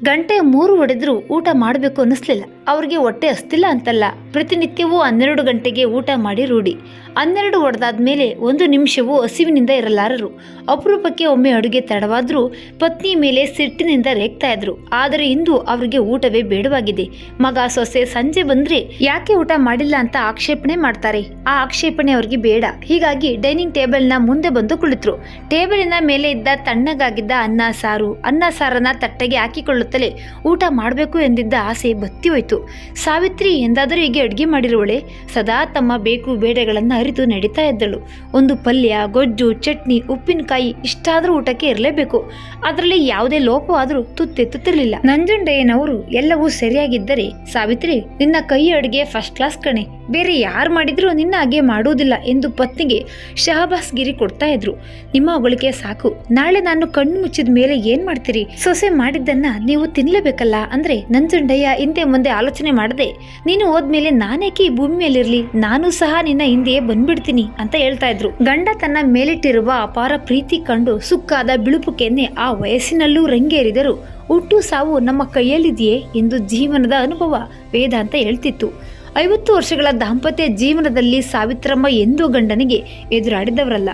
ಗಂಟೆ 3 ಹೊಡೆದ್ರೂ ಊಟ ಮಾಡಬೇಕು ಅನ್ನಿಸ್ಲಿಲ್ಲ. ಅವ್ರಿಗೆ ಹೊಟ್ಟೆ ಹಸ್ತಿಲ್ಲ ಅಂತಲ್ಲ, ಪ್ರತಿನಿತ್ಯವೂ 12 ಗಂಟೆಗೆ ಊಟ ಮಾಡಿ ರೂಢಿ. 12 ಹೊಡೆದಾದ್ಮೇಲೆ 1 ನಿಮಿಷವೂ ಹಸಿವಿನಿಂದ ಇರಲಾರರು. ಅಪರೂಪಕ್ಕೆ ಒಮ್ಮೆ ಅಡುಗೆ ತಡವಾದ್ರೂ ಪತ್ನಿ ಮೇಲೆ ಸಿಟ್ಟಿನಿಂದ ರೇಗ್ತಾ ಇದ್ರು. ಆದರೆ ಇಂದು ಅವರಿಗೆ ಊಟವೇ ಬೇಡವಾಗಿದೆ. ಮಗ ಸೊಸೆ ಸಂಜೆ ಬಂದ್ರೆ ಯಾಕೆ ಊಟ ಮಾಡಿಲ್ಲ ಅಂತ ಆಕ್ಷೇಪಣೆ ಮಾಡ್ತಾರೆ. ಆ ಆಕ್ಷೇಪಣೆ ಅವ್ರಿಗೆ ಬೇಡ. ಹೀಗಾಗಿ ಡೈನಿಂಗ್ ಟೇಬಲ್ನ ಮುಂದೆ ಬಂದು ಕುಳಿತರು. ಟೇಬಲಿನ ಮೇಲೆ ಇದ್ದ ತಣ್ಣಗಾಗಿದ್ದ ಅನ್ನ ಸಾರನ್ನ ತಟ್ಟೆಗೆ ಹಾಕಿಕೊಳ್ಳುತ್ತಲೇ ಊಟ ಮಾಡಬೇಕು ಎಂದಿದ್ದ ಆಸೆ ಬತ್ತಿ ಹೋಯ್ತು. ಸಾವಿತ್ರಿ ಎಂದಾದರೂ ಹೀಗೆ ಅಡುಗೆ ಮಾಡಿರುವಳೆ? ಸದಾ ತಮ್ಮ ಬೇಕು ಬೇಡಗಳನ್ನು ಅರಿತು ನಡೀತಾ ಇದ್ದಳು. ಒಂದು ಪಲ್ಯ, ಗೊಜ್ಜು, ಚಟ್ನಿ, ಉಪ್ಪಿನಕಾಯಿ ಇಷ್ಟಾದರೂ ಊಟಕ್ಕೆ ಇರಲೇಬೇಕು. ಅದರಲ್ಲಿ ಯಾವುದೇ ಲೋಪವಾದರೂ ತುತ್ತೆತ್ತುತ್ತಿರಲಿಲ್ಲ. ನಂಜುಂಡಯ್ಯನವರು ಎಲ್ಲವೂ ಸರಿಯಾಗಿದ್ದರೆ, ಸಾವಿತ್ರಿ ನಿನ್ನ ಕೈ ಅಡುಗೆ ಫಸ್ಟ್ ಕ್ಲಾಸ್ ಕಣೆ, ಬೇರೆ ಯಾರು ಮಾಡಿದ್ರೂ ನಿನ್ನ ಹಾಗೆ ಮಾಡುವುದಿಲ್ಲ ಎಂದು ಪತ್ನಿಗೆ ಶಹಬಾಸ್ಗಿರಿ ಕೊಡ್ತಾ ಇದ್ರು. ನಿಮ್ಮ ಹೊಗಳಿಕೆ ಸಾಕು, ನಾಳೆ ನಾನು ಕಣ್ಣು ಮುಚ್ಚಿದ ಮೇಲೆ ಏನ್ ಮಾಡ್ತೀರಿ? ಸೊಸೆ ಮಾಡಿದ್ದನ್ನ ನೀವು ತಿನ್ಲೇಬೇಕಲ್ಲ ಅಂದ್ರೆ ನಂಜುಂಡಯ್ಯ ಹಿಂದೆ ಮುಂದೆ ಆಲೋಚನೆ ಮಾಡದೆ, ನೀನು ಹೋದ್ಮೇಲೆ ನಾನೇಕೆ ಈ ಭೂಮಿ ಮೇಲಿರ್ಲಿ, ನಾನು ಸಹ ನಿನ್ನ ಹಿಂದೆಯೇ ಬಂದ್ಬಿಡ್ತೀನಿ ಅಂತ ಹೇಳ್ತಾ ಇದ್ರು. ಗಂಡ ತನ್ನ ಮೇಲಿಟ್ಟಿರುವ ಅಪಾರ ಪ್ರೀತಿ ಕಂಡು ಸುಕ್ಕಾದ ಬಿಳುಪು ಕೆನ್ನೆ ಆ ವಯಸ್ಸಿನಲ್ಲೂ ರಂಗೇರಿದರು. ಹುಟ್ಟು ಸಾವು ನಮ್ಮ ಕೈಯಲ್ಲಿದೆಯೇ ಎಂದು ಜೀವನದ ಅನುಭವ ವೇದಾಂತ ಹೇಳ್ತಿತ್ತು. 50 ವರ್ಷಗಳ ದಾಂಪತ್ಯ ಜೀವನದಲ್ಲಿ ಸಾವಿತ್ರಮ್ಮ ಎಂದೂ ಗಂಡನಿಗೆ ಎದುರಾಡಿದವರಲ್ಲ.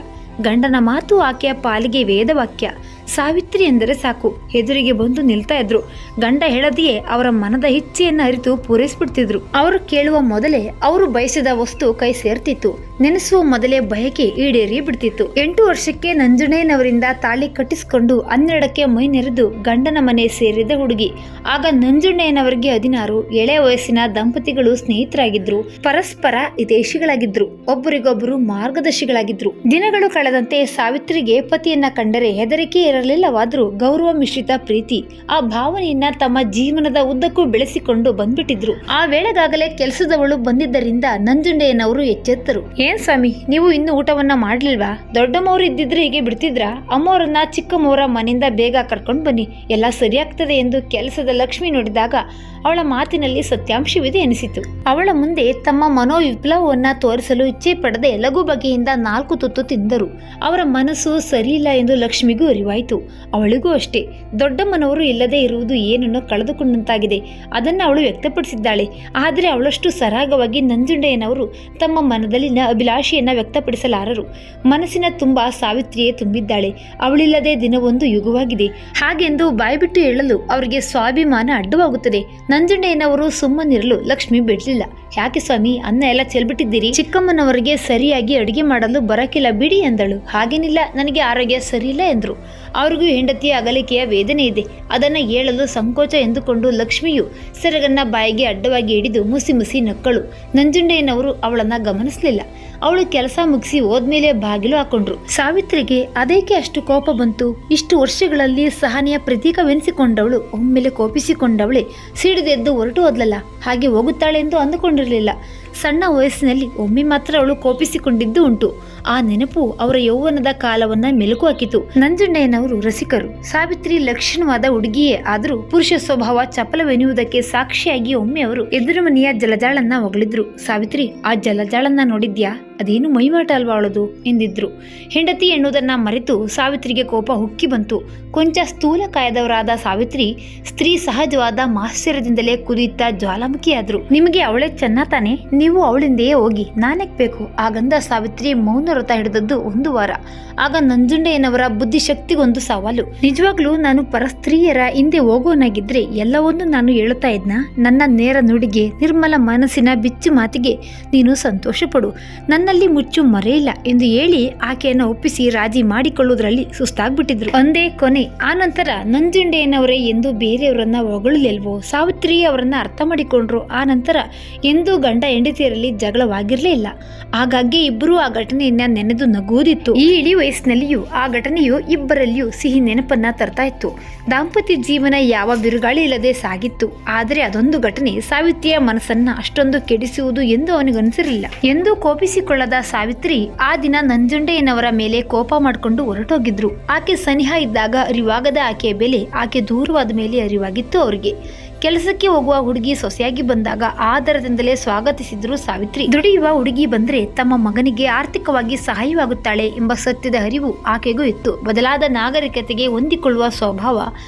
ಗಂಡನ ಮಾತು ಆಕೆಯ ಪಾಲಿಗೆ ವೇದವಾಕ್ಯ. ಸಾವಿತ್ರಿ ಎಂದರೆ ಸಾಕು, ಎದುರಿಗೆ ಬಂದು ನಿಲ್ತಾ ಇದ್ರು. ಗಂಡ ಹೇಳದೆಯೇ ಅವರ ಮನದ ಇಚ್ಛೆಯನ್ನು ಅರಿತು ಪೂರೈಸ್ಬಿಡ್ತಿದ್ರು. ಅವರು ಕೇಳುವ ಮೊದಲೇ ಅವರು ಬಯಸಿದ ವಸ್ತು ಕೈ ಸೇರ್ತಿತ್ತು. ನೆನೆಸುವ ಮೊದಲೇ ಬಯಕೆ ಈಡೇರಿ ಬಿಡ್ತಿತ್ತು. 8 ವರ್ಷಕ್ಕೆ ನಂಜುಂಡಯ್ಯನವರಿಂದ ತಾಳಿ ಕಟ್ಟಿಸಿಕೊಂಡು 12ಕ್ಕೆ ಮೈ ನೆರೆದು ಗಂಡನ ಮನೆ ಸೇರಿದ ಹುಡುಗಿ. ಆಗ ನಂಜುಂಡಯ್ಯನವರಿಗೆ 16. ಎಳೆ ವಯಸ್ಸಿನ ದಂಪತಿಗಳು ಸ್ನೇಹಿತರಾಗಿದ್ರು, ಪರಸ್ಪರ ಹಿತೈಷಿಗಳಾಗಿದ್ರು, ಒಬ್ಬರಿಗೊಬ್ಬರು ಮಾರ್ಗದರ್ಶಿಗಳಾಗಿದ್ರು. ದಿನಗಳು ಕಳೆದಂತೆ ಸಾವಿತ್ರಿಗೆ ಪತಿಯನ್ನ ಕಂಡರೆ ಹೆದರಿಕೆ ಇರಲಿಲ್ಲವಾದ್ರೂ ಗೌರವ ಮಿಶ್ರಿತ ಪ್ರೀತಿ, ಆ ಭಾವನೆಯನ್ನ ತಮ್ಮ ಜೀವನದ ಉದ್ದಕ್ಕೂ ಬೆಳೆಸಿಕೊಂಡು ಬಂದ್ಬಿಟ್ಟಿದ್ರು. ಆ ವೇಳೆಗಾಗಲೇ ಕೆಲಸದವಳು ಬಂದಿದ್ದರಿಂದ ನಂಜುಂಡಯ್ಯನವರು ಎಚ್ಚೆತ್ತರು. ಏನ್ ಸ್ವಾಮಿ, ನೀವು ಇನ್ನು ಊಟವನ್ನ ಮಾಡ್ಲಿಲ್ವಾ? ದೊಡ್ಡಮ್ಮವ್ರು ಇದ್ದಿದ್ರೆ ಹೀಗೆ ಬಿಡ್ತಿದ್ರಾ? ಅಮ್ಮವ್ರನ್ನ ಚಿಕ್ಕಮ್ಮವರ ಮನೆಯಿಂದ ಬೇಗ ಕರ್ಕೊಂಡು ಬನ್ನಿ, ಎಲ್ಲ ಸರಿಯಾಗ್ತದೆ ಎಂದು ಕೆಲಸದ ಲಕ್ಷ್ಮಿ ನೋಡಿದಾಗ ಅವಳ ಮಾತಿನಲ್ಲಿ ಸತ್ಯಾಂಶವಿದೆ ಎನಿಸಿತು. ಅವಳ ಮುಂದೆ ತಮ್ಮ ಮನೋವಿಪ್ಲವವನ್ನ ತೋರಿಸಲು ಇಚ್ಛೆ ಪಡದೆ ಲಘು ಬಗೆಯಿಂದ 4 ತುತ್ತು ತಿಂದರು. ಅವರ ಮನಸ್ಸು ಸರಿಯಿಲ್ಲ ಎಂದು ಲಕ್ಷ್ಮಿಗೂ ಅರಿವಾಯಿತು. ಅವಳಿಗೂ ಅಷ್ಟೇ. ದೊಡ್ಡಮ್ಮನವರು ಇಲ್ಲದೆ ಇರುವುದು ಏನನ್ನು ಕಳೆದುಕೊಂಡಂತಾಗಿದೆ. ಅದನ್ನು ಅವಳು ವ್ಯಕ್ತಪಡಿಸಿದ್ದಾಳೆ. ಆದರೆ ಅವಳಷ್ಟು ಸರಾಗವಾಗಿ ನಂಜುಂಡಯ್ಯನವರು ತಮ್ಮ ಮನದಲ್ಲಿನ ಅಭಿಲಾಷೆಯನ್ನ ವ್ಯಕ್ತಪಡಿಸಲಾರರು. ಮನಸ್ಸಿನ ತುಂಬ ಸಾವಿತ್ರಿಯೇ ತುಂಬಿದ್ದಾಳೆ. ಅವಳಿಲ್ಲದೆ ದಿನವೊಂದು ಯುಗವಾಗಿದೆ ಹಾಗೆಂದು ಬಾಯ್ಬಿಟ್ಟು ಹೇಳಲು ಅವರಿಗೆ ಸ್ವಾಭಿಮಾನ ಅಡ್ಡವಾಗುತ್ತದೆ. ನಂಜುಂಡಯ್ಯನವರು ಸುಮ್ಮನಿರಲು ಲಕ್ಷ್ಮಿ ಬಿಡ್ಲಿಲ್ಲ. ಯಾಕೆ ಸ್ವಾಮಿ, ಅನ್ನ ಎಲ್ಲ ಚೆಲ್ಬಿಟ್ಟಿದ್ದೀರಿ? ಚಿಕ್ಕಮ್ಮನವರಿಗೆ ಸರಿಯಾಗಿ ಅಡುಗೆ ಮಾಡಲು ಬರಕಿಲ್ಲ ಬಿಡಿ ಎಂದಳು. ಹಾಗೇನಿಲ್ಲ, ನನಗೆ ಆರೋಗ್ಯ ಸರಿಯಿಲ್ಲ ಎಂದ್ರು. ಅವ್ರಿಗೂ ಹೆಂಡತಿಯ ಅಗಲಿಕೆಯ ವೇದನೆ ಇದೆ, ಅದನ್ನ ಹೇಳಲು ಸಂಕೋಚ ಎಂದುಕೊಂಡು ಲಕ್ಷ್ಮಿಯು ಸೆರಗನ್ನ ಬಾಯಿಗೆ ಅಡ್ಡವಾಗಿ ಹಿಡಿದು ಮುಸಿ ಮುಸಿ ನಕ್ಕಳು. ನಂಜುಂಡಯ್ಯನವರು ಅವಳನ್ನ ಗಮನಿಸಲಿಲ್ಲ. ಅವಳು ಕೆಲಸ ಮುಗಿಸಿ ಹೋದ್ಮೇಲೆ ಬಾಗಿಲು ಹಾಕೊಂಡ್ರು. ಸಾವಿತ್ರಿಗೆ ಅದೇಕೆ ಅಷ್ಟು ಕೋಪ ಬಂತು? ಇಷ್ಟು ವರ್ಷಗಳಲ್ಲಿ ಸಹನೆಯ ಪ್ರತೀಕವೆನಿಸಿಕೊಂಡವಳು ಒಮ್ಮೆಲೆ ಕೋಪಿಸಿಕೊಂಡವಳೆ ಸಿಡಿದೆದ್ದು ಹೊರಟು ಹೋದ್ಲಲ್ಲ, ಹಾಗೆ ಹೋಗುತ್ತಾಳೆ ಎಂದು ಅಂದುಕೊಂಡಿರಲಿಲ್ಲ. ಸಣ್ಣ ವಯಸ್ಸಿನಲ್ಲಿ ಒಮ್ಮೆ ಮಾತ್ರ ಅವಳು ಕೋಪಿಸಿಕೊಂಡಿದ್ದು ಉಂಟು. ಆ ನೆನಪು ಅವರ ಯೌವನದ ಕಾಲವನ್ನ ಮೆಲುಕು ಹಾಕಿತು. ನಂಜುಂಡಯ್ಯನವರು ರಸಿಕರು. ಸಾವಿತ್ರಿ ಲಕ್ಷಣವಾದ ಹುಡುಗಿಯೇ ಆದರೂ ಪುರುಷ ಸ್ವಭಾವ ಚಪಲವೆನ್ನುವುದಕ್ಕೆ ಸಾಕ್ಷಿಯಾಗಿ ಒಮ್ಮೆ ಅವರು ಎದುರು ಮನೆಯ ಜಲಜಾಳನ್ನ ಹೊಗಳಿದ್ರು. ಸಾವಿತ್ರಿ, ಆ ಜಲಜಾಳನ್ನ ನೋಡಿದ್ಯಾ? ಅದೇನು ಮೈಮಾಟ ಅಲ್ವಾ ಅವಳದು ಎಂದಿದ್ರು. ಹೆಂಡತಿ ಎನ್ನುವುದನ್ನ ಮರೆತು ಸಾವಿತ್ರಿಗೆ ಕೋಪ ಹುಕ್ಕಿ ಬಂತು. ಕೊಂಚ ಸ್ಥೂಲ ಕಾಯದವರಾದ ಸಾವಿತ್ರಿ ಸ್ತ್ರೀ ಸಹಜವಾದ ಮಾಶ್ಚರ್ಯದಿಂದಲೇ ಕುದಿಯುತ್ತಾ ಜ್ವಾಲಾಮುಖಿಯಾದ್ರು. ನಿಮಗೆ ಅವಳೇ ಚೆನ್ನ ತಾನೆ, ನೀವು ಅವಳಿಂದೆಯೇ ಹೋಗಿ, ನಾನೆಕ್ ಬೇಕು? ಆಗಂದ ಸಾವಿತ್ರಿ ಮೌನ ವ್ರತ ಹಿಡಿದದ್ದು 1 ವಾರ. ಆಗ ನಂಜುಂಡಯ್ಯನವರ ಬುದ್ಧಿಶಕ್ತಿಗೊಂದು ಸವಾಲು. ನಿಜವಾಗ್ಲೂ ನಾನು ಪರಸ್ತ್ರೀಯರ ಹಿಂದೆ ಹೋಗೋನಾಗಿದ್ರೆ ಎಲ್ಲವನ್ನೂ ನಾನು ಹೇಳುತ್ತಾ ಇದ್ನ? ನನ್ನ ನೇರ ನುಡಿಗೆ, ನಿರ್ಮಲ ಮನಸ್ಸಿನ ಬಿಚ್ಚು ಮಾತಿಗೆ ನೀನು ಸಂತೋಷ ಪಡು, ನನ್ನಲ್ಲಿ ಮುಚ್ಚು ಮರೆಯಿಲ್ಲ ಎಂದು ಹೇಳಿ ಆಕೆಯನ್ನು ಒಪ್ಪಿಸಿ ರಾಜಿ ಮಾಡಿಕೊಳ್ಳುವುದರಲ್ಲಿ ಸುಸ್ತಾಗ್ಬಿಟ್ಟಿದ್ರು. ಒಂದೇ ಕೊನೆ. ಆ ನಂತರ ನಂಜುಂಡಯ್ಯನವರೇ ಎಂದು ಬೇರೆಯವರನ್ನ ಹೊಗಳಲಿಲ್ವೋ? ಸಾವಿತ್ರಿ ಅವರನ್ನ ಅರ್ಥ ಮಾಡಿಕೊಂಡ್ರು. ಆ ನಂತರ ಎಂದೂ ಗಂಡ ಹೆಂಡತಿಯರಲ್ಲಿ ಜಗಳವಾಗಿರ್ಲೇ ಇಲ್ಲ. ಹಾಗಾಗಿ ಇಬ್ಬರೂ ಆ ಘಟನೆಯನ್ನ ನೆನೆದು ನಗುವುದಿತ್ತು. ಈ ಇಳಿ ವಯಸ್ಸಿನಲ್ಲಿಯೂ ಆ ಘಟನೆಯು ಇಬ್ಬರಲ್ಲಿಯೂ ಸಿಹಿ ನೆನಪನ್ನ ತರ್ತಾ ಇತ್ತು. ದಾಂಪತ್ಯ ಜೀವನ ಯಾವ ಬಿರುಗಾಳಿ ಇಲ್ಲದೆ ಸಾಗಿತ್ತು. ಆದರೆ ಅದೊಂದು ಘಟನೆ ಸಾವಿತ್ರಿಯ ಮನಸ್ಸನ್ನ ಅಷ್ಟೊಂದು ಕೆಡಿಸುವುದು ಎಂದು ಅವನಿಗನಿಸಿರಲಿಲ್ಲ. ಎಂದೂ ಕೋಪಿಸಿಕೊಳ್ಳದ ಸಾವಿತ್ರಿ ಆ ದಿನ ನಂಜುಂಡಯ್ಯನವರ ಮೇಲೆ ಕೋಪ ಮಾಡಿಕೊಂಡು ಹೊರಟೋಗಿದ್ರು. ಆಕೆ ಸನಿಹ ಇದ್ದಾಗ ಅರಿವಾಗದ ಆಕೆಯ ಬೆಲೆ ಆಕೆ ದೂರವಾದ ಮೇಲೆ ಅರಿವಾಗಿತ್ತು ಅವರಿಗೆ. ಕೆಲಸಕ್ಕೆ ಹೋಗುವ ಹುಡುಗಿ ಸೊಸೆಯಾಗಿ ಬಂದಾಗ ಆದರದಿಂದಲೇ ಸ್ವಾಗತಿಸಿದ್ರು ಸಾವಿತ್ರಿ. ದುಡಿಯುವ ಹುಡುಗಿ ಬಂದ್ರೆ ತಮ್ಮ ಮಗನಿಗೆ ಆರ್ಥಿಕವಾಗಿ ಸಹಾಯವಾಗುತ್ತಾಳೆ ಎಂಬ ಸತ್ಯದ ಅರಿವು ಆಕೆಗೂ ಇತ್ತು. ಬದಲಾದ ನಾಗರಿಕತೆಗೆ ಹೊಂದಿಕೊಳ್ಳುವ ಸ್ವಭಾವ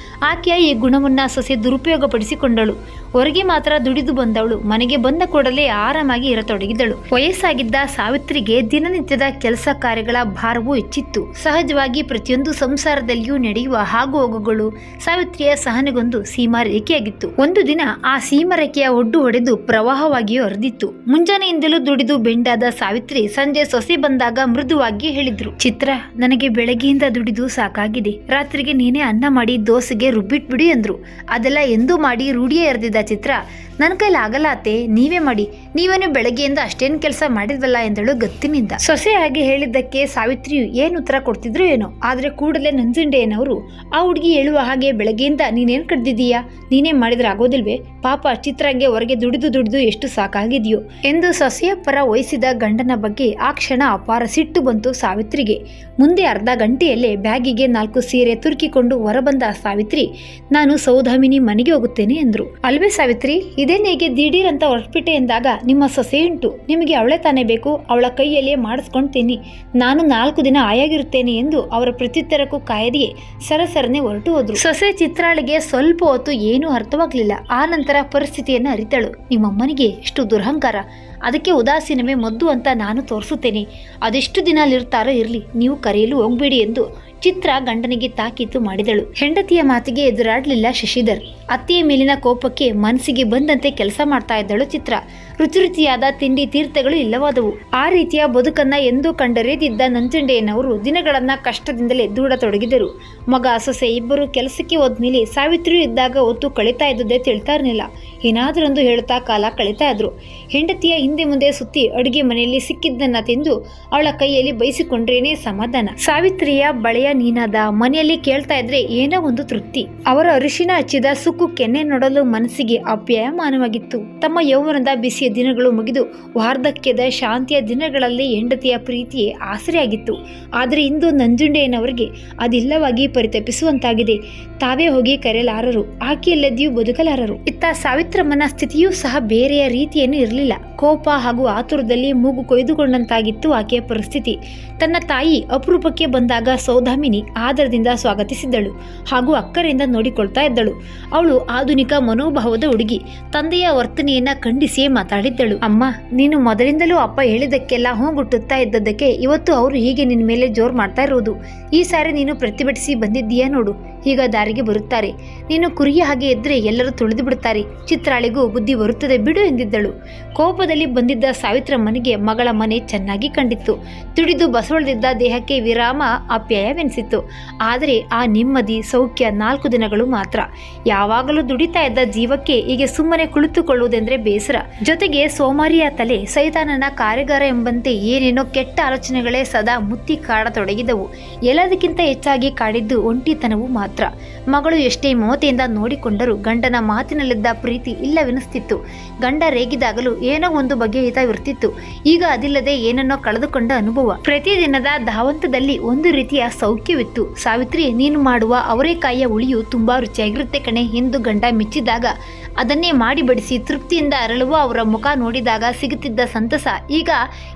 ಆಕೆಯ ಈ ಗುಣವನ್ನ ಸೊಸೆ ದುರುಪಯೋಗಪಡಿಸಿಕೊಂಡಳು. ಹೊರಗೆ ಮಾತ್ರ ದುಡಿದು ಬಂದವಳು ಮನೆಗೆ ಬಂದ ಕೂಡಲೇ ಆರಾಮಾಗಿ ಇರತೊಡಗಿದಳು. ವಯಸ್ಸಾಗಿದ್ದ ಸಾವಿತ್ರಿಗೆ ದಿನನಿತ್ಯದ ಕೆಲಸ ಕಾರ್ಯಗಳ ಭಾರವೂ ಹೆಚ್ಚಿತ್ತು. ಸಹಜವಾಗಿ ಪ್ರತಿಯೊಂದು ಸಂಸಾರದಲ್ಲಿಯೂ ನಡೆಯುವ ಆಗು ಹೋಗುಗಳು ಸಾವಿತ್ರಿಯ ಸಹನೆಗೊಂದು ಸೀಮಾ ರೇಖೆಯಾಗಿತ್ತು. ಒಂದು ದಿನ ಆ ಸೀಮಾ ರೇಖೆಯ ಒಡ್ಡು ಹೊಡೆದು ಪ್ರವಾಹವಾಗಿಯೂ ಹರಿದಿತ್ತು. ಮುಂಜಾನೆಯಿಂದಲೂ ದುಡಿದು ಬೆಂಡಾದ ಸಾವಿತ್ರಿ ಸಂಜೆ ಸೊಸೆ ಬಂದಾಗ ಮೃದುವಾಗಿ ಹೇಳಿದ್ರು, ಚಿತ್ರ, ನನಗೆ ಬೆಳಗ್ಗೆಯಿಂದ ದುಡಿದು ಸಾಕಾಗಿದೆ. ರಾತ್ರಿಗೆ ನೀನೇ ಅನ್ನ ಮಾಡಿ ದೋಸೆಗೆ ರುಬ್ಬಿಟ್ಬಿಡಿ ಅಂದ್ರು. ಅದೆಲ್ಲ ಎಂದೂ ಮಾಡಿ ರೂಢಿಯೇ ಎರೆದಿದ್ದ ಚಿತ್ರ, ನನ್ನ ಕೈಲಿ ಆಗಲ್ಲ ಅತ್ತೆ, ನೀವೇ ಮಾಡಿ, ನೀವೇನು ಬೆಳಗ್ಗೆಯಿಂದ ಅಷ್ಟೇನು ಕೆಲಸ ಮಾಡಿದ್ವಲ್ಲ ಎಂದಳು ಗತ್ತಿನಿಂದ. ಸೊಸೆ ಹಾಗೆ ಹೇಳಿದ್ದಕ್ಕೆ ಸಾವಿತ್ರಿಯು ಏನು ಉತ್ತರ ಕೊಡ್ತಿದ್ರು ಏನೋ. ಆದ್ರೆ ಕೂಡಲೇ ನಂಜುಂಡೆಯನವರು ಆ ಹುಡುಗಿ ಹೇಳುವ ಹಾಗೆ ಬೆಳಗ್ಗೆಯಿಂದ ನೀನೇನ್ ಕಡ್ದಿದೀಯಾ, ನೀನೇ ಮಾಡಿದ್ರೆ ಆಗೋದಿಲ್ವೇ, ಪಾಪ ಚಿತ್ರಾಗೆ ಹೊರಗೆ ದುಡಿದು ಎಷ್ಟು ಸಾಕಾಗಿದೆಯೋ ಎಂದು ಸೊಸೆಯ ಪರ ವಹಿಸಿದ ಗಂಡನ ಬಗ್ಗೆ ಆ ಕ್ಷಣ ಅಪಾರ ಸಿಟ್ಟು ಬಂತು ಸಾವಿತ್ರಿಗೆ. ಮುಂದೆ ಅರ್ಧ ಗಂಟೆಯಲ್ಲೇ ಬ್ಯಾಗಿಗೆ 4 ಸೀರೆ ತುರುಕಿಕೊಂಡು ಹೊರಬಂದ ಸಾವಿತ್ರಿ, ನಾನು ಸೌಧಾಮಿನಿ ಮನೆಗೆ ಹೋಗುತ್ತೇನೆ ಎಂದ್ರು. ಅಲ್ವೇ ಸಾವಿತ್ರಿ, ಇದೇನೇಗೆ ದಿಢೀರ್ ಅಂತ ಹೊರಟ್ಬಿಟ್ಟೆ ಎಂದಾಗ ನಿಮ್ಮ ಸೊಸೆ ಉಂಟು, ನಿಮಗೆ ಅವಳೇ ತಾನೇ ಬೇಕು, ಅವಳ ಕೈಯಲ್ಲೇ ಮಾಡಿಸ್ಕೊಳ್ತೀನಿ, ನಾನು 4 ದಿನ ಆಯಾಗಿರುತ್ತೇನೆ ಎಂದು ಅವರ ಪ್ರತ್ಯುತ್ತರಕ್ಕೂ ಕಾಯದೆಯೇ ಸರಸರನೆ ಹೊರಟು ಹೋದ್ರು. ಸೊಸೆ ಚಿತ್ರಾಳಿಗೆ ಸ್ವಲ್ಪ ಹೊತ್ತು ಏನೂ ಅರ್ಥವಾಗ್ಲಿಲ್ಲ. ಆ ನಂತರ ಪರಿಸ್ಥಿತಿಯನ್ನು ಅರಿತಳು. ನಿಮ್ಮಮ್ಮನಿಗೆ ಎಷ್ಟು ದುರಹಂಕಾರ, ಅದಕ್ಕೆ ಉದಾಸೀನವೇ ಮದ್ದು ಅಂತ ನಾನು ತೋರಿಸುತ್ತೇನೆ, ಅದೆಷ್ಟು ದಿನ ಅಲ್ಲಿರ್ತಾರೋ ಇರಲಿ, ನೀವು ಕರೆಯಲು ಹೋಗ್ಬೇಡಿ ಎಂದು ಚಿತ್ರ ಗಂಡನಿಗೆ ತಾಕೀತು ಮಾಡಿದಳು. ಹೆಂಡತಿಯ ಮಾತಿಗೆ ಎದುರಾಡ್ಲಿಲ್ಲ ಶಶಿಧರ್. ಅತ್ತೆಯ ಮೇಲಿನ ಕೋಪಕ್ಕೆ ಮನಸ್ಸಿಗೆ ಬಂದಂತೆ ಕೆಲಸ ಮಾಡ್ತಾ ಇದ್ದಳು ಚಿತ್ರ. ರುಚಿಯಾದ ತಿಂಡಿ ತೀರ್ಥಗಳು ಇಲ್ಲವಾದವು. ಆ ರೀತಿಯ ಬದುಕನ್ನ ಎಂದೂ ಕಂಡರಿಯದಿದ್ದ ನಂಜುಂಡೆಯನವರು ದಿನಗಳನ್ನ ಕಷ್ಟದಿಂದಲೇ ದೂಡತೊಡಗಿದರು. ಮಗ ಸೊಸೆ ಇಬ್ಬರು ಕೆಲಸಕ್ಕೆ ಹೋದ್ಮೇಲೆ ಸಾವಿತ್ರಿ ಇದ್ದಾಗ ಹೊತ್ತು ಕಳೀತಾ ಇದ್ದುದೇ ತಿಳ್ತಾ ಇರಲಿಲ್ಲ. ಏನಾದ್ರೊಂದು ಹೇಳ್ತಾ ಕಾಲ ಕಳೀತಾ ಇದ್ರು. ಹೆಂಡತಿಯ ಹಿಂದೆ ಮುಂದೆ ಸುತ್ತಿ ಅಡುಗೆ ಮನೆಯಲ್ಲಿ ಸಿಕ್ಕಿದ್ದನ್ನ ತಿಂದು ಅವಳ ಕೈಯಲ್ಲಿ ಬಯಸಿಕೊಂಡ್ರೇನೆ ಸಮಾಧಾನ. ಸಾವಿತ್ರಿಯ ಬಳೆಯ ನೀನಾದ ಮನೆಯಲ್ಲಿ ಕೇಳ್ತಾ ಇದ್ರೆ ಏನೋ ಒಂದು ತೃಪ್ತಿ. ಅವರ ಅರಿಶಿನ ಹಚ್ಚಿದ ಸುಕ್ಕು ಕೆನ್ನೆ ನೋಡಲು ಮನಸ್ಸಿಗೆ ಅಪ್ಯಾಯಮಾನವಾಗಿತ್ತು. ತಮ್ಮ ಯೌವನದ ಬಿಸಿಯ ದಿನಗಳು ಮುಗಿದು ವಾರ್ಧಕ್ಯದ ಶಾಂತಿಯ ದಿನಗಳಲ್ಲಿ ಹೆಂಡತಿಯ ಪ್ರೀತಿಯೇ ಆಸರೆಯಾಗಿತ್ತು. ಆದರೆ ಇಂದು ನಂಜುಂಡೆಯನವರಿಗೆ ಅದಿಲ್ಲವಾಗಿ ಪರಿತಪಿಸುವಂತಾಗಿದೆ. ತಾವೇ ಹೋಗಿ ಕರೆಯಲಾರರು, ಆಕೆಯಲ್ಲದೆಯೂ ಬದುಕಲಾರರು. ಇತ್ತ ಸಾವಿತ್ರಮ್ಮನ ಸ್ಥಿತಿಯೂ ಸಹ ಬೇರೆಯ ರೀತಿಯೇನೂ ಇರಲಿಲ್ಲ. ಕೋಪ ಹಾಗೂ ಆತುರದಲ್ಲಿ ಮೂಗು ಕೊಯ್ದುಕೊಂಡಂತಾಗಿತ್ತು ಆಕೆಯ ಪರಿಸ್ಥಿತಿ. ತನ್ನ ತಾಯಿ ಅಪರೂಪಕ್ಕೆ ಬಂದಾಗ ಸೌಧಾಮಿನಿ ಆದರದಿಂದ ಸ್ವಾಗತಿಸಿದ್ದಳು ಹಾಗೂ ಅಕ್ಕರೆಯಿಂದ ನೋಡಿಕೊಳ್ತಾ ಇದ್ದಳು. ಅವಳು ಆಧುನಿಕ ಮನೋಭಾವದ ಹುಡುಗಿ. ತಂದೆಯ ವರ್ತನೆಯನ್ನ ಖಂಡಿಸಿಯೇ ಮಾತಾಡಿದ್ದಳು. ಅಮ್ಮ, ನೀನು ಮೊದಲಿಂದಲೂ ಅಪ್ಪ ಹೇಳಿದ್ದಕ್ಕೆಲ್ಲ ಹೋಗುಟ್ಟುತ್ತಾ ಇದ್ದದ್ದಕ್ಕೆ ಇವತ್ತು ಅವರು ಹೀಗೆ ನಿನ್ನ ಮೇಲೆ ಜೋರು ಮಾಡ್ತಾ ಇರೋದು. ಈ ಸಾರಿ ನೀನು ಪ್ರತಿಭಟಿಸಿ ಬಂದಿದ್ದೀಯಾ ನೋಡು, ಈಗ ದಾರಿಗೆ ಬರುತ್ತಾರೆ. ನೀನು ಕುರಿಯ ಹಾಗೆ ಇದ್ರೆ ಎಲ್ಲರೂ ತುಳಿದು ಬಿಡುತ್ತಾರೆ. ಚಿತ್ರಾಳಿಗೂ ಬುದ್ಧಿ ಬರುತ್ತದೆ ಬಿಡು ಎಂದಿದ್ದಳು. ಕೋಪದಲ್ಲಿ ಬಂದಿದ್ದ ಸಾವಿತ್ರಮ್ಮನಿಗೆ ಮಗಳ ಮನೆ ಚೆನ್ನಾಗಿ ಕಂಡಿತ್ತು. ತುಡಿದು ಬಸವಳಿದಿದ್ದ ದೇಹಕ್ಕೆ ವಿರಾಮ ಅಪ್ಯಾಯವೆನಿಸಿತ್ತು. ಆದರೆ ಆ ನೆಮ್ಮದಿ ಸೌಖ್ಯ 4 ದಿನಗಳು ಮಾತ್ರ. ಯಾವಾಗಲೂ ದುಡಿತಾ ಇದ್ದ ಜೀವಕ್ಕೆ ಹೀಗೆ ಸುಮ್ಮನೆ ಕುಳಿತುಕೊಳ್ಳುವುದೆಂದ್ರೆ ಬೇಸರ. ಜೊತೆಗೆ ಸೋಮಾರಿಯ ತಲೆ ಸೈತಾನನ ಕಾರ್ಯಗಾರ ಎಂಬಂತೆ ಏನೇನೋ ಕೆಟ್ಟ ಆಲೋಚನೆಗಳೇ ಸದಾ ಮುತ್ತಿ ಕಾಡತೊಡಗಿದವು. ಎಲ್ಲದಕ್ಕಿಂತ ಹೆಚ್ಚಾಗಿ ಕಾಡಿದ್ದು ಒಂಟಿತನವು ಮಾತ್ರ. ಮಗಳು ಎಷ್ಟೇ ಮಮತೆಯಿಂದ ನೋಡಿಕೊಂಡರೂ ಗಂಡನ ಮಾತಿನಲ್ಲಿದ್ದ ಪ್ರೀತಿ ಇಲ್ಲವೆನಿಸ್ತಿತ್ತು. ಗಂಡ ರೇಗಿದಾಗಲೂ ಏನೋ ಒಂದು ಬಗೆಯ ಹಿತವಿರ್ತಿತ್ತು. ಈಗ ಅದಿಲ್ಲದೆ ಏನನ್ನೋ ಕಳೆದುಕೊಂಡ ಅನುಭವ. ಪ್ರತಿದಿನದ ಧಾವಂತದಲ್ಲಿ ಒಂದು ರೀತಿಯ ಸೌಖ್ಯವಿತ್ತು. ಸಾವಿತ್ರಿ, ನೀನು ಮಾಡುವ ಅವರೆಕಾಯಿಯ ಹುಳಿಯು ತುಂಬಾ ರುಚಿಯಾಗಿರುತ್ತೆ ಕಣೆ ಎಂದು ಗಂಡ ಮೆಚ್ಚಿದಾಗ ಅದನ್ನೇ ಮಾಡಿ ಬಡಿಸಿ ತೃಪ್ತಿಯಿಂದ ಅರಳುವ ಅವರ ಮುಖ ನೋಡಿದಾಗ ಸಿಗುತ್ತಿದ್ದ ಸಂತಸ ಈಗ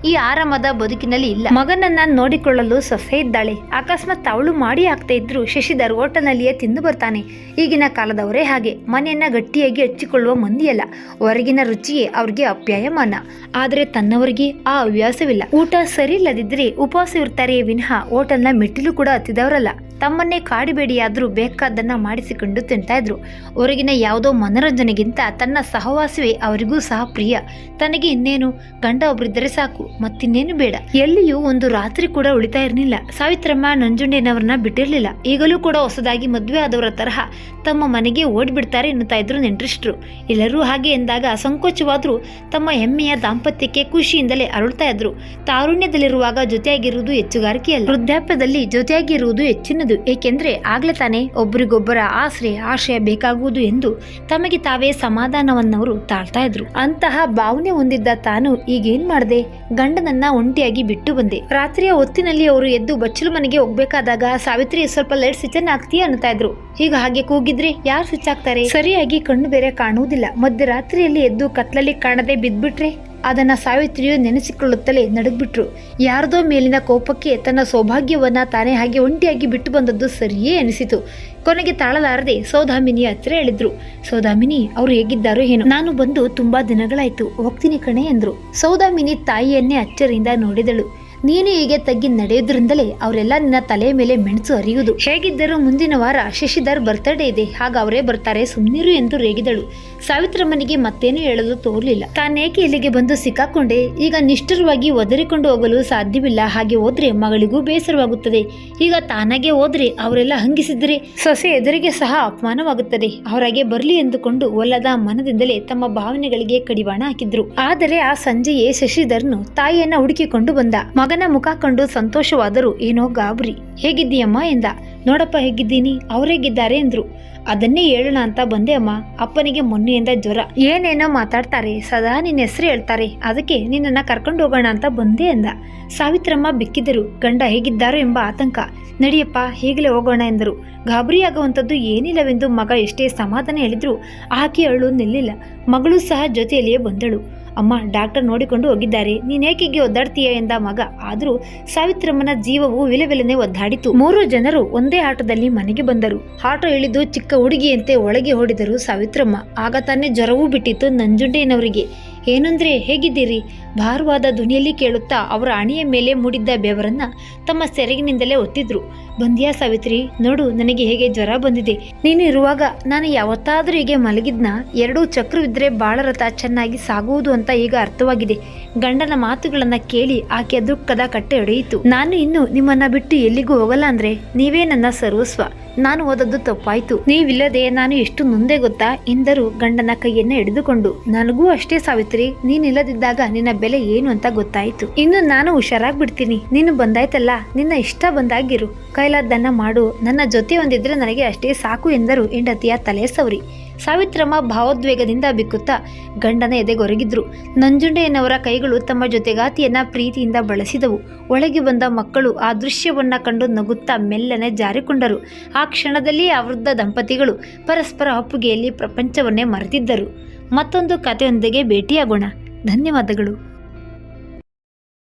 ಈ ಆರಾಮದ ಬದುಕಿನಲ್ಲಿ ಇಲ್ಲ. ಮಗನನ್ನ ನೋಡಿಕೊಳ್ಳಲು ಸೊಸೆ ಇದ್ದಾಳೆ. ಅಕಸ್ಮಾತ್ ಅವಳು ಮಾಡಿ ಆಗ್ತಾ ಇದ್ರು ಶಶಿಧರ್ ಹೋಟೆಲ್ನಲ್ಲಿಯೇ ತಿಂದು ಬರ್ತಾನೆ. ಈಗಿನ ಕಾಲದವರೇ ಹಾಗೆ. ಮನೆಯನ್ನ ಗಟ್ಟಿಯಾಗಿ ಹಚ್ಚಿಕೊಳ್ಳುವ ಮಂದಿಯಲ್ಲ. ಹೊರಗಿನ ರುಚಿಯೇ ಅವ್ರಿಗೆ ಅಪ್ಯಾಯಮಾನ. ಆದರೆ ತನ್ನವರಿಗೆ ಆ ಹವ್ಯಾಸವಿಲ್ಲ. ಊಟ ಸರಿ ಇಲ್ಲದಿದ್ರೆ ಉಪವಾಸವಿರ್ತಾರೆ ವಿನಃ ಹೋಟೆಲ್ನ ಮೆಟ್ಟಿಲು ಕೂಡ ಹತ್ತಿದವರಲ್ಲ. ತಮ್ಮನ್ನೇ ಕಾಡಿಬೇಡಿಯಾದ್ರೂ ಬೇಕಾದನ್ನ ಮಾಡಿಸಿಕೊಂಡು ತಿಂತಾ ಇದ್ರು. ಹೊರಗಿನ ಯಾವುದೋ ಮನೋರಂಜನೆಗಿಂತ ತನ್ನ ಸಹವಾಸವೇ ಅವರಿಗೂ ಸಹ ಪ್ರಿಯ. ತನಗೆ ಇನ್ನೇನು, ಗಂಡ ಒಬ್ರಿದ್ದರೆ ಸಾಕು, ಮತ್ತಿನ್ನೇನು ಬೇಡ. ಎಲ್ಲಿಯೂ ಒಂದು ರಾತ್ರಿ ಕೂಡ ಉಳಿತಾ ಇರಲಿಲ್ಲ. ಸಾವಿತ್ರಮ್ಮ ನಂಜುಂಡೆನವ್ರನ್ನ ಬಿಟ್ಟಿರ್ಲಿಲ್ಲ. ಈಗಲೂ ಕೂಡ ಹೊಸದಾಗಿ ಮದುವೆ ಆದವರ ತರಹ ತಮ್ಮ ಮನೆಗೆ ಓಡ್ಬಿಡ್ತಾರೆ ಎನ್ನುತ್ತಾ ಇದ್ರು ನೆಂಟ್ರಿಷ್ಟ್ರು. ಎಲ್ಲರೂ ಹಾಗೆ ಎಂದಾಗ ಸಂಕೋಚವಾದ್ರೂ ತಮ್ಮ ಹೆಮ್ಮೆಯ ದಾಂಪತ್ಯಕ್ಕೆ ಖುಷಿಯಿಂದಲೇ ಅರಳ್ತಾ ಇದ್ರು. ತಾರುಣ್ಯದಲ್ಲಿರುವಾಗ ಜೊತೆಯಾಗಿರುವುದು ಹೆಚ್ಚುಗಾರಿಕೆಯಲ್ಲ, ವೃದ್ಧಾಪ್ಯದಲ್ಲಿ ಜೊತೆಯಾಗಿರುವುದು ಹೆಚ್ಚಿನದು. ಹೇಳಿದ್ದು. ಏಕೆಂದರೆ ಆಗಲೇ ತಾನೇ ಒಬ್ಬರಿಗೊಬ್ಬರ ಆಶ್ರಯ ಬೇಕಾಗುವುದು ಎಂದು ತಮಗೆ ತಾವೇ ಸಮಾಧಾನವನ್ನವರು ತಾಳ್ತಾ ಇದ್ರು. ಅಂತಹ ಭಾವನೆ ಹೊಂದಿದ್ದ ತಾನು ಈಗೇನ್ ಮಾಡಿದೆ, ಗಂಡನನ್ನ ಒಂಟಿಯಾಗಿ ಬಿಟ್ಟು ಬಂದೆ. ರಾತ್ರಿಯ ಹೊತ್ತಿನಲ್ಲಿ ಅವರು ಎದ್ದು ಬಚ್ಚಲು ಮನೆಗೆ ಹೋಗ್ಬೇಕಾದಾಗ ಸಾವಿತ್ರಿ ಸ್ವಲ್ಪ ಲೈಟ್ ಸ್ವಿಚ್ ಅನ್ನು ಹಾಕ್ತೀಯ ಅನ್ನುತ್ತಾ ಇದ್ರು. ಈಗ ಹಾಗೆ ಕೂಗಿದ್ರೆ ಯಾರು ಸ್ವಿಚ್ ಹಾಕ್ತಾರೆ, ಸರಿಯಾಗಿ ಕಣ್ಣು ಬೇರೆ ಕಾಣುವುದಿಲ್ಲ. ಮಧ್ಯರಾತ್ರಿಯಲ್ಲಿ ಎದ್ದು ಕತ್ಲಲ್ಲಿ ಕಾಣದೆ ಬಿದ್ಬಿಟ್ರೆ ಅದನ್ನ ಸಾವಿತ್ರಿಯು ನೆನೆಸಿಕೊಳ್ಳುತ್ತಲೇ ನಡುಗ್ಬಿಟ್ರು. ಯಾರದೋ ಮೇಲಿನ ಕೋಪಕ್ಕೆ ತನ್ನ ಸೌಭಾಗ್ಯವನ್ನ ತಾನೇ ಹಾಗೆ ಒಂಟಿಯಾಗಿ ಬಿಟ್ಟು ಬಂದದ್ದು ಸರಿಯೇ ಅನಿಸಿತು. ಕೊನೆಗೆ ತಾಳಲಾರದೆ ಸೌದಾಮಿನಿ ಹತ್ರ ಹೇಳಿದ್ರು. ಸೌದಾಮಿನಿ ಅವರು ಹೇಗಿದ್ದಾರೋ ಏನೋ, ನಾನು ಬಂದು ತುಂಬಾ ದಿನಗಳಾಯ್ತು, ಹೋಗ್ತೀನಿ ಕಣೆ ಎಂದ್ರು. ಸೌದಾಮಿನಿ ತಾಯಿಯನ್ನೇ ಅಚ್ಚರಿಯಿಂದ ನೋಡಿದಳು. ನೀನು ಹೀಗೆ ತಗ್ಗಿ ನಡೆಯೋದ್ರಿಂದಲೇ ಅವರೆಲ್ಲ ನಿನ್ನ ತಲೆಯ ಮೇಲೆ ಮೆಣಸು ಹರಿಯುವುದು. ಹೇಗಿದ್ದರೂ ಮುಂದಿನ ವಾರ ಶಶಿಧರ್ ಬರ್ತಡೇ ಇದೆ, ಆಗ ಅವರೇ ಬರ್ತಾರೆ, ಸುಮ್ನಿರು ಎಂದು ರೇಗಿದಳು. ಸಾವಿತ್ರಮ್ಮನಿಗೆ ಮತ್ತೇನು ಹೇಳಲು ತೋರ್ಲಿಲ್ಲ. ತಾನೇಕೆ ಇಲ್ಲಿಗೆ ಬಂದು ಸಿಕ್ಕಾಕೊಂಡೆ, ಈಗ ನಿಷ್ಠುರವಾಗಿ ಒದರಿಕೊಂಡು ಹೋಗಲು ಸಾಧ್ಯವಿಲ್ಲ. ಹಾಗೆ ಹೋದ್ರೆ ಮಗಳಿಗೂ ಬೇಸರವಾಗುತ್ತದೆ. ಈಗ ತಾನಾಗೆ ಹೋದ್ರೆ ಅವರೆಲ್ಲ ಹಂಗಿಸಿದ್ರೆ ಸೊಸೆ ಎದುರಿಗೆ ಸಹ ಅಪಮಾನವಾಗುತ್ತದೆ. ಅವರಾಗೆ ಬರ್ಲಿ ಎಂದುಕೊಂಡು ಒಲ್ಲದ ಮನದಿಂದಲೇ ತಮ್ಮ ಭಾವನೆಗಳಿಗೆ ಕಡಿವಾಣ ಹಾಕಿದ್ರು. ಆದರೆ ಆ ಸಂಜೆಯೇ ಶಶಿಧರ್ನು ತಾಯಿಯನ್ನ ಹುಡುಕಿಕೊಂಡು ಬಂದ. ಮಗನ ಮುಖ ಕಂಡು ಸಂತೋಷವಾದರೂ ಏನೋ ಗಾಬರಿ. ಹೇಗಿದ್ದೀಯಮ್ಮ ಎಂದ. ನೋಡಪ್ಪ ಹೇಗಿದ್ದೀನಿ, ಅವರೇಗಿದ್ದಾರೆ ಎಂದ್ರು. ಅದನ್ನೇ ಹೇಳೋಣ ಅಂತ ಬಂದೆ ಅಮ್ಮ. ಅಪ್ಪನಿಗೆ ಮೊನ್ನೆಯಿಂದ ಜ್ವರ, ಏನೇನೋ ಮಾತಾಡ್ತಾರೆ, ಸದಾ ನಿನ್ನ ಹೆಸರು ಹೇಳ್ತಾರೆ, ಅದಕ್ಕೆ ನಿನ್ನನ್ನ ಕರ್ಕೊಂಡು ಹೋಗೋಣ ಅಂತ ಬಂದೆ ಎಂದ. ಸಾವಿತ್ರಮ್ಮ ಬೆಕ್ಕಿದರು. ಗಂಡ ಹೇಗಿದ್ದಾರೋ ಎಂಬ ಆತಂಕ. ನಡಿಯಪ್ಪ ಈಗಲೇ ಹೋಗೋಣ ಎಂದರು. ಗಾಬರಿಯಾಗುವಂಥದ್ದು ಏನಿಲ್ಲವೆಂದು ಮಗ ಎಷ್ಟೇ ಸಮಾಧಾನ ಹೇಳಿದ್ರು ಆಕೆ ಅಳು ನಿಲ್ಲಿಲ್ಲ. ಮಗಳು ಸಹ ಜೊತೆಯಲ್ಲಿಯೇ ಬಂದಳು. ಅಮ್ಮ, ಡಾಕ್ಟರ್ ನೋಡಿಕೊಂಡು ಹೋಗಿದ್ದಾರೆ, ನೀನೇಕಿಗೆ ಒದ್ದಾಡ್ತೀಯ ಎಂದ ಮಗ. ಆದರೂ ಸಾವಿತ್ರಮ್ಮನ ಜೀವವು ವಿಲೆವಿಲನೆ ಒದ್ದಾಡಿತು. 3 ಜನರು ಒಂದೇ ಆಟೋದಲ್ಲಿ ಮನೆಗೆ ಬಂದರು. ಆಟೋ ಇಳಿದು ಚಿಕ್ಕ ಹುಡುಗಿಯಂತೆ ಒಳಗೆ ಓಡಿದರು ಸಾವಿತ್ರಮ್ಮ. ಆಗ ತಾನೇ ಜ್ವರವೂ ಬಿಟ್ಟಿತ್ತು ನಂಜುಂಡಯ್ಯನವರಿಗೆ. ಏನಂದ್ರೆ ಹೇಗಿದ್ದೀರಿ, ಭಾರವಾದ ಧ್ವನಿಯಲ್ಲಿ ಕೇಳುತ್ತಾ ಅವರ ಅಣಿಯ ಮೇಲೆ ಮೂಡಿದ್ದ ಬೆವರನ್ನ ತಮ್ಮ ಸೆರಗಿನಿಂದಲೇ ಒತ್ತಿದ್ರು. ಬಂದ್ಯಾ ಸಾವಿತ್ರಿ, ನೋಡು ನನಗೆ ಹೇಗೆ ಜ್ವರ ಬಂದಿದೆ. ನೀನು ಇರುವಾಗ ನಾನು ಯಾವತ್ತಾದ್ರೂ ಹೀಗೆ ಮಲಗಿದ್ನ? 2 ಚಕ್ರವಿದ್ರೆ ಬಾಳ ರಥ ಚೆನ್ನಾಗಿ ಸಾಗುವುದು ಅಂತ ಈಗ ಅರ್ಥವಾಗಿದೆ. ಗಂಡನ ಮಾತುಗಳನ್ನ ಕೇಳಿ ಆಕೆ ದುಃಖದ ಕಟ್ಟೆ ಹೊಡೆಯಿತು. ನಾನು ಇನ್ನು ನಿಮ್ಮನ್ನ ಬಿಟ್ಟು ಎಲ್ಲಿಗೂ ಹೋಗಲ್ಲ ಅಂದ್ರೆ ನೀವೇ ನನ್ನ ಸರ್ವಸ್ವ. ನಾನು ಓದದ್ದು ತಪ್ಪಾಯ್ತು, ನೀವಿಲ್ಲದೆ ನಾನು ಎಷ್ಟು ನೊಂದೆ ಗೊತ್ತಾ ಎಂದರು ಗಂಡನ ಕೈಯನ್ನ ಹಿಡಿದುಕೊಂಡು. ನನಗೂ ಅಷ್ಟೇ ಸಾವಿತ್ರಿ, ನೀನಿಲ್ಲದಿದ್ದಾಗ ನಿನ್ನ ಬೆಲೆ ಏನು ಅಂತ ಗೊತ್ತಾಯ್ತು. ಇನ್ನು ನಾನು ಹುಷಾರಾಗ್ಬಿಡ್ತೀನಿ. ನೀನು ಬಂದಾಯ್ತಲ್ಲ, ನಿನ್ನ ಇಷ್ಟ ಬಂದಾಗಿರು, ಕೈಲಾದ್ದನ್ನ ಮಾಡು, ನನ್ನ ಜೊತೆ ಒಂದಿದ್ರೆ ನನಗೆ ಅಷ್ಟೇ ಸಾಕು ಎಂದರು ಹೆಂಡತಿಯ ತಲೆ ಸವರಿ. ಸಾವಿತ್ರಮ್ಮ ಭಾವೋದ್ವೇಗದಿಂದ ಬಿಕ್ಕುತ್ತಾ ಗಂಡನ ಎದೆಗೊರಗಿದ್ರು. ನಂಜುಂಡಯ್ಯನವರ ಕೈಗಳು ತಮ್ಮ ಜೊತೆಗಾತಿಯನ್ನ ಪ್ರೀತಿಯಿಂದ ಬಳಸಿದವು. ಒಳಗೆ ಬಂದ ಮಕ್ಕಳು ಆ ದೃಶ್ಯವನ್ನ ಕಂಡು ನಗುತ್ತಾ ಮೆಲ್ಲನೆ ಜಾರಿಕೊಂಡರು. ಆ ಕ್ಷಣದಲ್ಲಿ ಆ ವೃದ್ಧ ದಂಪತಿಗಳು ಪರಸ್ಪರ ಒಪ್ಪುಗೆಯಲ್ಲಿ ಪ್ರಪಂಚವನ್ನೇ ಮರೆತಿದ್ದರು. ಮತ್ತೊಂದು ಕಥೆಯೊಂದಿಗೆ ಭೇಟಿಯಾಗೋಣ. ಧನ್ಯವಾದಗಳು.